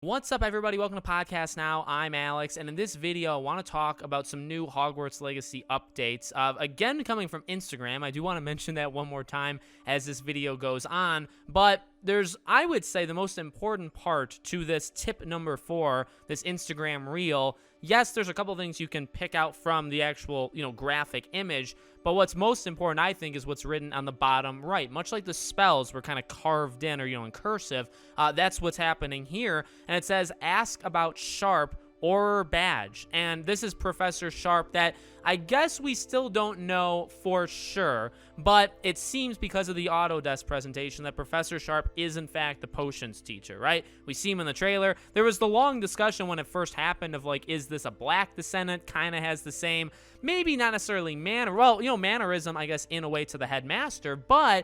What's up, everybody? Welcome to Podcast Now. I'm Alex, and in this video, I want to talk about some new Hogwarts Legacy updates. Again, coming from Instagram. I do want to mention that one more time as this video goes on, but there's, I would say, the most important part to this tip number 4, this Instagram reel. Yes, there's a couple things you can pick out from the actual, graphic image, but what's most important, I think, is what's written on the bottom right. Much like the spells were kind of carved in, or, in cursive, that's what's happening here. And it says, ask about Sharp Auror badge. And this is Professor Sharp that I guess we still don't know for sure, but it seems because of the Autodesk presentation that Professor Sharp is in fact the potions teacher, right? We see him in the trailer. There was the long discussion when it first happened of like, is this a black descendant? Kind of has the same, maybe not necessarily mannerism, I guess, in a way to the headmaster, but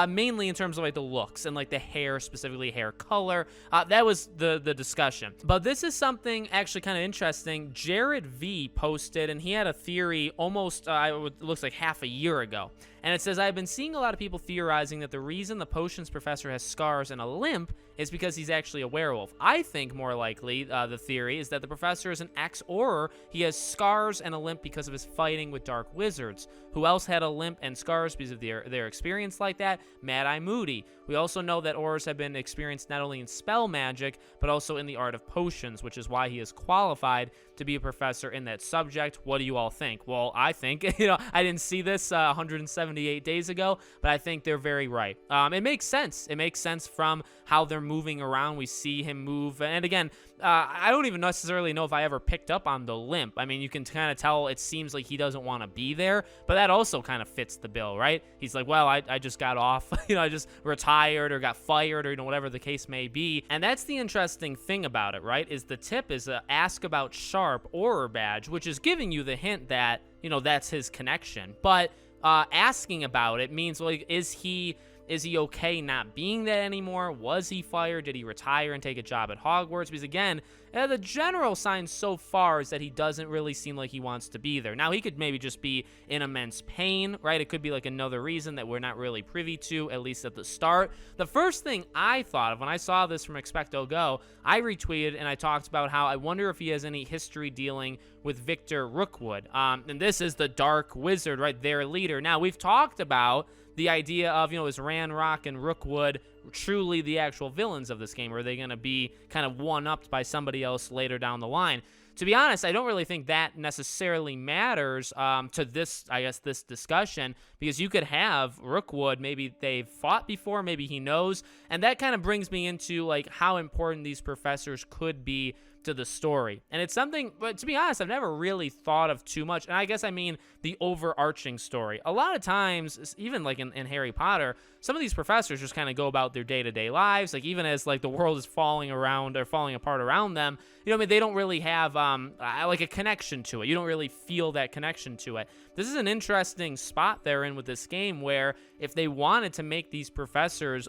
mainly in terms of like the looks and like the hair, specifically hair color. That was the discussion. But this is something actually kind of interesting. Jared V posted, and he had a theory almost, it looks like half a year ago. And it says, I've been seeing a lot of people theorizing that the reason the potions professor has scars and a limp is because he's actually a werewolf. I think more likely the theory is that the professor is an ex-Auror. He has scars and a limp because of his fighting with dark wizards. Who else had a limp and scars because of their experience like that? Mad-Eye Moody. We also know that Aurors have been experienced not only in spell magic, but also in the art of potions, which is why he is qualified to be a professor in that subject. What do you all think? Well, I think, I didn't see this 178 days ago, but I think they're very right. It makes sense. It makes sense from how they're moving around. We see him move. And again, I don't even necessarily know if I ever picked up on the limp. I mean, you can kind of tell it seems like he doesn't want to be there, but that also kind of fits the bill, right? He's like, well, I just got off, I just retired or got fired or, whatever the case may be. And that's the interesting thing about it, right? Is the tip is ask about Sharp Auror badge, which is giving you the hint that, that's his connection. But asking about it means, like, is he okay not being that anymore? Was he fired? Did he retire and take a job at Hogwarts? Because again, the general sign so far is that he doesn't really seem like he wants to be there. Now, he could maybe just be in immense pain, right? It could be like another reason that we're not really privy to, at least at the start. The first thing I thought of when I saw this from Expecto Go, I retweeted and I talked about how I wonder if he has any history dealing with Victor Rookwood. And this is the Dark Wizard, right? Their leader. Now, we've talked about the idea of, is Ranrock and Rookwood truly the actual villains of this game? Or are they going to be kind of one-upped by somebody else later down the line? To be honest, I don't really think that necessarily matters to this, I guess, this discussion, because you could have Rookwood, maybe they've fought before, maybe he knows, and that kind of brings me into, like, how important these professors could be to the story. And it's something, but to be honest, I've never really thought of too much, and I guess I mean the overarching story. A lot of times, even like in Harry Potter, some of these professors just kind of go about their day-to-day lives, like even as like the world is falling apart around them, they don't really have like a connection to it. You don't really feel that connection to it. This is an interesting spot they're in with this game, where if they wanted to make these professors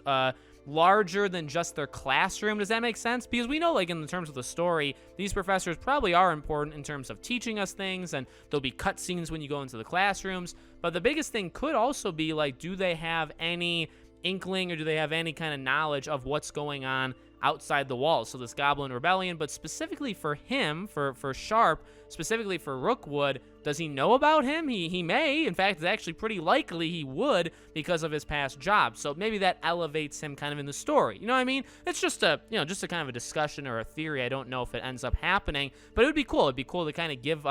larger than just their classroom, does that make sense? Because we know, like, in the terms of the story, these professors probably are important in terms of teaching us things, and there'll be cutscenes when you go into the classrooms, but the biggest thing could also be, like, do they have any inkling, or do they have any kind of knowledge of what's going on outside the walls? So this Goblin Rebellion, but specifically for him, for Sharp, specifically for Rookwood, does he know about him? He may. In fact, it's actually pretty likely he would because of his past job. So maybe that elevates him kind of in the story. You know what I mean? It's just a kind of a discussion or a theory. I don't know if it ends up happening, but it would be cool. It'd be cool to kind of give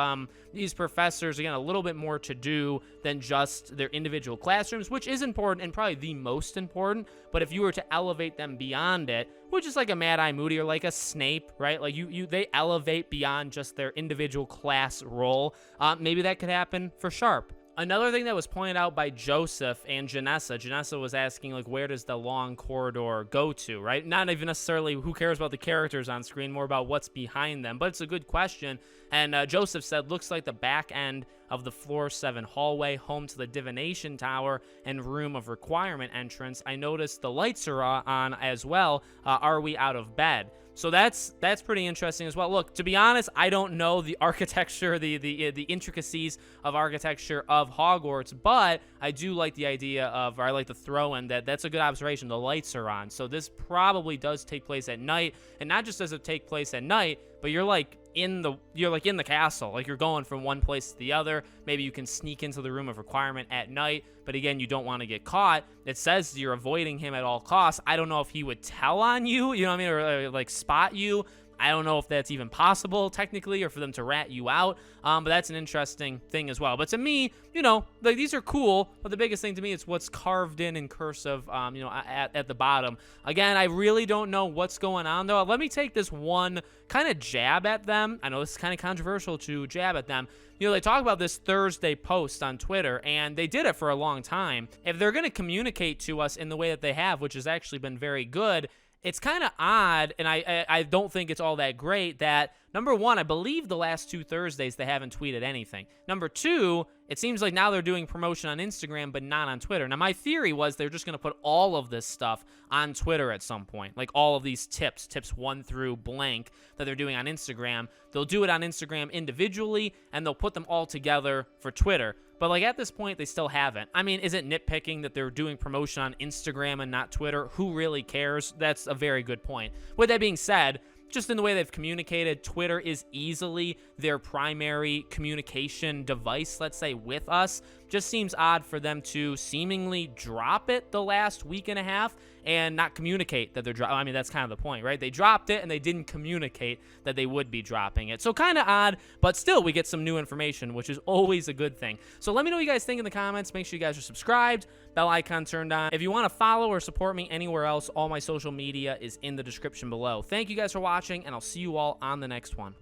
these professors, again, a little bit more to do than just their individual classrooms, which is important and probably the most important. But if you were to elevate them beyond it, which is like a Mad-Eye Moody or like a Snape, right? Like they elevate beyond just their individual class role. Maybe that could happen for Sharp. Another thing that was pointed out by Joseph and Janessa was asking, like, where does the long corridor go to, right? Not even necessarily who cares about the characters on screen, more about what's behind them, but it's a good question. And Joseph said, looks like the back end of the floor 7 hallway, home to the divination tower and room of requirement entrance. I noticed the lights are on as well. Are we out of bed? So that's pretty interesting as well. Look, to be honest, I don't know the architecture, the intricacies of architecture of Hogwarts, but I do like the idea of, or I like the throw in that's a good observation. The lights are on, so this probably does take place at night, and not just does it take place at night, but you're like in the castle, like you're going from one place to the other. Maybe you can sneak into the room of requirement at night, but again, you don't want to get caught. It says you're avoiding him at all costs. I don't know if he would tell on you, you know what I mean, or like spot you. I don't know if that's even possible technically, or for them to rat you out. But that's an interesting thing as well. But to me, like these are cool. But the biggest thing to me is what's carved in cursive, at the bottom. Again, I really don't know what's going on though. Let me take this one kind of jab at them. I know this is kind of controversial to jab at them. They talk about this Thursday post on Twitter, and they did it for a long time. If they're going to communicate to us in the way that they have, which has actually been very good, it's kind of odd, and I don't think it's all that great that, number one, I believe the last 2 Thursdays they haven't tweeted anything. Number two, it seems like now they're doing promotion on Instagram but not on Twitter. Now, my theory was they're just going to put all of this stuff on Twitter at some point, like all of these tips 1 through blank that they're doing on Instagram. They'll do it on Instagram individually, and they'll put them all together for Twitter. But like at this point, they still haven't. I mean, is it nitpicking that they're doing promotion on Instagram and not Twitter? Who really cares? That's a very good point. With that being said, just in the way they've communicated, Twitter is easily their primary communication device, let's say, with us. Just seems odd for them to seemingly drop it the last week and a half and not communicate that they're dropping. I mean, that's kind of the point, right? They dropped it and they didn't communicate that they would be dropping it. So kind of odd, but still we get some new information, which is always a good thing. So let me know what you guys think in the comments. Make sure you guys are subscribed, bell icon turned on. If you want to follow or support me anywhere else, all my social media is in the description below. Thank you guys for watching, and I'll see you all on the next one.